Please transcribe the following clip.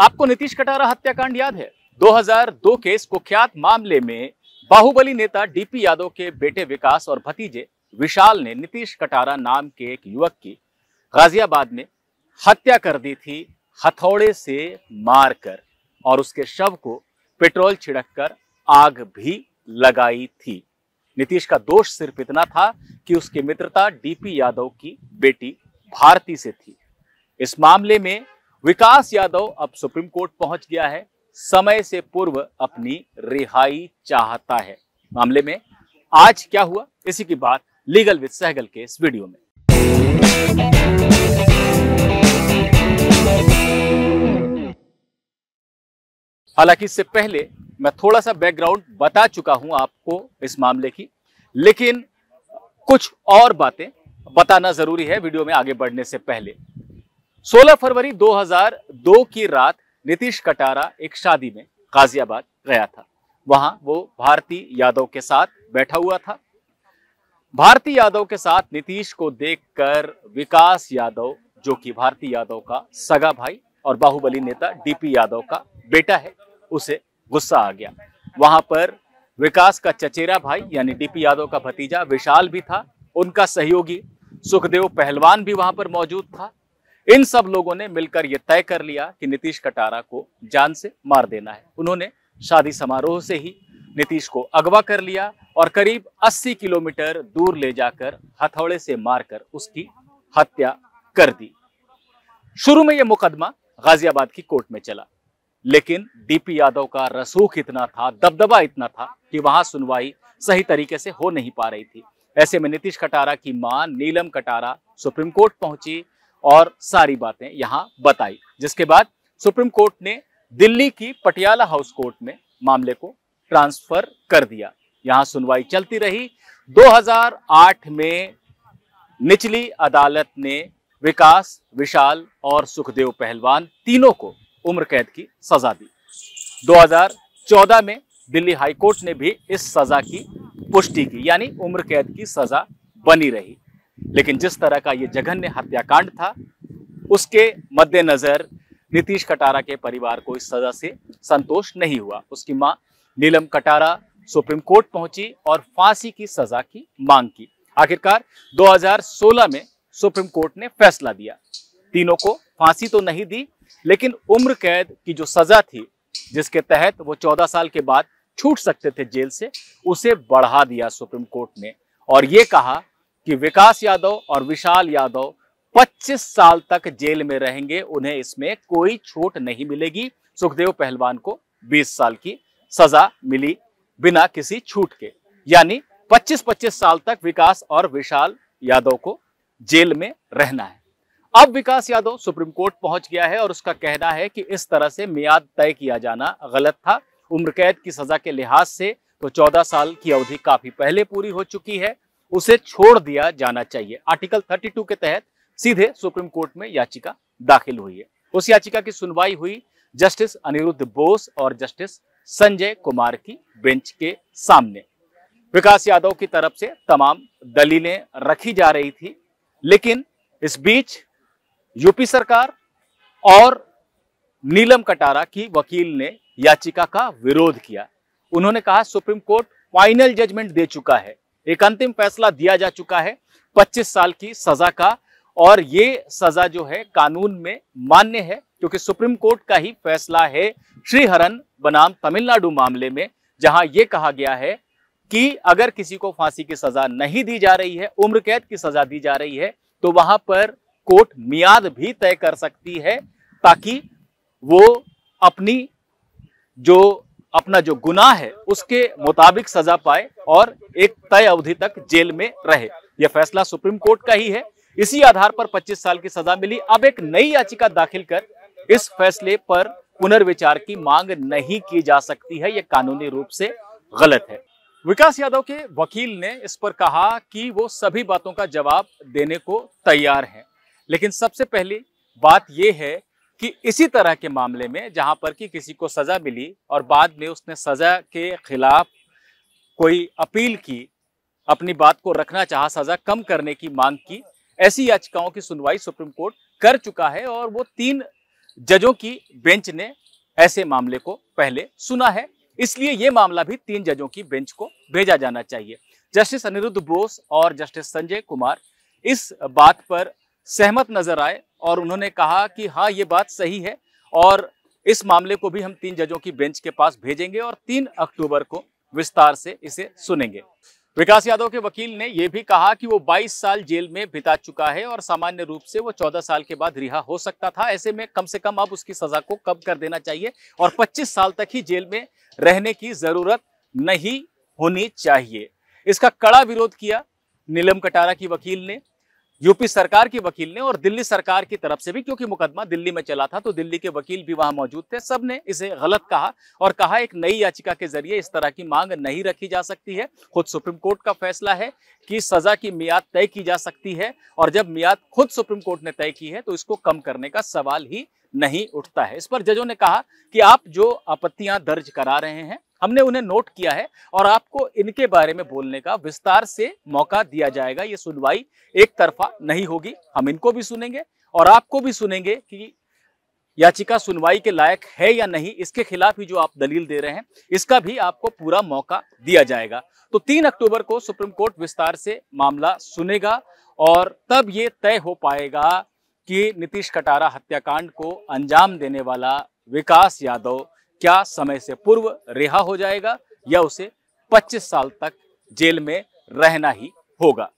आपको नीतीश कटारा हत्याकांड याद है? 2002 के इस कुख्यात मामले में बाहुबली नेता डीपी यादव के बेटे विकास और भतीजे विशाल ने नीतीश कटारा नाम के एक युवक की गाजियाबाद में हत्या कर दी थी, हथौड़े से मारकर, और उसके शव को पेट्रोल छिड़ककर आग भी लगाई थी। नीतीश का दोष सिर्फ इतना था कि उसकी मित्रता डीपी यादव की बेटी भारती से थी। इस मामले में विकास यादव अब सुप्रीम कोर्ट पहुंच गया है, समय से पूर्व अपनी रिहाई चाहता है। मामले में आज क्या हुआ, इसी की बात लीगल विद सहगल के इस वीडियो में। हालांकि इससे पहले मैं थोड़ा सा बैकग्राउंड बता चुका हूं आपको इस मामले की, लेकिन कुछ और बातें बताना जरूरी है वीडियो में आगे बढ़ने से पहले। 16 फरवरी 2002 की रात नीतीश कटारा एक शादी में गाजियाबाद गया था। वहां वो भारती यादव के साथ बैठा हुआ था। भारती यादव के साथ नीतीश को देखकर विकास यादव, जो कि भारती यादव का सगा भाई और बाहुबली नेता डीपी यादव का बेटा है, उसे गुस्सा आ गया। वहां पर विकास का चचेरा भाई यानी डीपी यादव का भतीजा विशाल भी था, उनका सहयोगी सुखदेव पहलवान भी वहां पर मौजूद था। इन सब लोगों ने मिलकर यह तय कर लिया कि नीतीश कटारा को जान से मार देना है। उन्होंने शादी समारोह से ही नीतीश को अगवा कर लिया और करीब 80 किलोमीटर दूर ले जाकर हथौड़े से मारकर उसकी हत्या कर दी। शुरू में यह मुकदमा गाजियाबाद की कोर्ट में चला, लेकिन डीपी यादव का रसूख इतना था, दबदबा इतना था कि वहां सुनवाई सही तरीके से हो नहीं पा रही थी। ऐसे में नीतीश कटारा की मां नीलम कटारा सुप्रीम कोर्ट पहुंची और सारी बातें यहां बताई, जिसके बाद सुप्रीम कोर्ट ने दिल्ली की पटियाला हाउस कोर्ट में मामले को ट्रांसफर कर दिया। यहां सुनवाई चलती रही। 2008 में निचली अदालत ने विकास, विशाल और सुखदेव पहलवान तीनों को उम्र कैद की सजा दी। 2014 में दिल्ली हाई कोर्ट ने भी इस सजा की पुष्टि की, यानी उम्र कैद की सजा बनी रही। लेकिन जिस तरह का ये जघन्य हत्याकांड था, उसके मद्देनजर नीतीश कटारा के परिवार को इस सजा से संतोष नहीं हुआ। उसकी मां नीलम कटारा सुप्रीम कोर्ट पहुंची और फांसी की सजा की मांग की। आखिरकार 2016 में सुप्रीम कोर्ट ने फैसला दिया। तीनों को फांसी तो नहीं दी, लेकिन उम्र कैद की जो सजा थी, जिसके तहत वो 14 साल के बाद छूट सकते थे जेल से, उसे बढ़ा दिया सुप्रीम कोर्ट ने और ये कहा कि विकास यादव और विशाल यादव 25 साल तक जेल में रहेंगे, उन्हें इसमें कोई छूट नहीं मिलेगी। सुखदेव पहलवान को 20 साल की सजा मिली बिना किसी छूट के, यानी 25-25 साल तक विकास और विशाल यादव को जेल में रहना है। अब विकास यादव सुप्रीम कोर्ट पहुंच गया है और उसका कहना है कि इस तरह से मियाद तय किया जाना गलत था। उम्र कैद की सजा के लिहाज से तो 14 साल की अवधि काफी पहले पूरी हो चुकी है, उसे छोड़ दिया जाना चाहिए। आर्टिकल 32 के तहत सीधे सुप्रीम कोर्ट में याचिका दाखिल हुई है। उस याचिका की सुनवाई हुई जस्टिस अनिरुद्ध बोस और जस्टिस संजय कुमार की बेंच के सामने। विकास यादव की तरफ से तमाम दलीलें रखी जा रही थी, लेकिन इस बीच यूपी सरकार और नीलम कटारा की वकील ने याचिका का विरोध किया। उन्होंने कहा सुप्रीम कोर्ट फाइनल जजमेंट दे चुका है, एक अंतिम फैसला दिया जा चुका है 25 साल की सजा का, और ये सजा जो है कानून में मान्य है, क्योंकि सुप्रीम कोर्ट का ही फैसला है श्रीहरन बनाम तमिलनाडु मामले में, जहां यह कहा गया है कि अगर किसी को फांसी की सजा नहीं दी जा रही है, उम्र कैद की सजा दी जा रही है, तो वहां पर कोर्ट मियाद भी तय कर सकती है ताकि वो अपना जो गुनाह है उसके मुताबिक सजा पाए और एक तय अवधि तक जेल में रहे। यह फैसला सुप्रीम कोर्ट का ही है। इसी आधार पर 25 साल की सजा मिली। अब एक नई याचिका दाखिल कर इस फैसले पर पुनर्विचार की मांग नहीं की जा सकती है, यह कानूनी रूप से गलत है। विकास यादव के वकील ने इस पर कहा कि वो सभी बातों का जवाब देने को तैयार हैं, लेकिन सबसे पहली बात यह है कि इसी तरह के मामले में जहां पर कि किसी को सजा मिली और बाद में उसने सजा के खिलाफ कोई अपील की, अपनी बात को रखना चाहा, सजा कम करने की मांग की, ऐसी याचिकाओं की सुनवाई सुप्रीम कोर्ट कर चुका है और वो 3 जजों की बेंच ने ऐसे मामले को पहले सुना है, इसलिए यह मामला भी 3 जजों की बेंच को भेजा जाना चाहिए। जस्टिस अनिरुद्ध बोस और जस्टिस संजय कुमार इस बात पर सहमत नजर आए और उन्होंने कहा कि हाँ, ये बात सही है और इस मामले को भी हम 3 जजों की बेंच के पास भेजेंगे और 3 अक्टूबर को विस्तार से इसे सुनेंगे। विकास यादव के वकील ने यह भी कहा कि वो 22 साल जेल में बिता चुका है और सामान्य रूप से वो 14 साल के बाद रिहा हो सकता था। ऐसे में कम से कम अब उसकी सजा को कम कर देना चाहिए और 25 साल तक ही जेल में रहने की जरूरत नहीं होनी चाहिए। इसका कड़ा विरोध किया नीलम कटारा की वकील ने, यूपी सरकार की वकील ने और दिल्ली सरकार की तरफ से भी, क्योंकि मुकदमा दिल्ली में चला था तो दिल्ली के वकील भी वहां मौजूद थे। सबने इसे गलत कहा और कहा एक नई याचिका के जरिए इस तरह की मांग नहीं रखी जा सकती है। खुद सुप्रीम कोर्ट का फैसला है कि सजा की मियाद तय की जा सकती है और जब मियाद खुद सुप्रीम कोर्ट ने तय की है तो इसको कम करने का सवाल ही नहीं उठता है। इस पर जजों ने कहा कि आप जो आपत्तियां दर्ज करा रहे हैं हमने उन्हें नोट किया है और आपको इनके बारे में बोलने का विस्तार से मौका दिया जाएगा। ये सुनवाई एक तरफा नहीं होगी, हम इनको भी सुनेंगे और आपको भी सुनेंगे कि याचिका सुनवाई के लायक है या नहीं। इसके खिलाफ ही जो आप दलील दे रहे हैं इसका भी आपको पूरा मौका दिया जाएगा। तो 3 अक्टूबर को सुप्रीम कोर्ट विस्तार से मामला सुनेगा और तब ये तय हो पाएगा कि नीतीश कटारा हत्याकांड को अंजाम देने वाला विकास यादव क्या समय से पूर्व रिहा हो जाएगा या उसे 25 साल तक जेल में रहना ही होगा।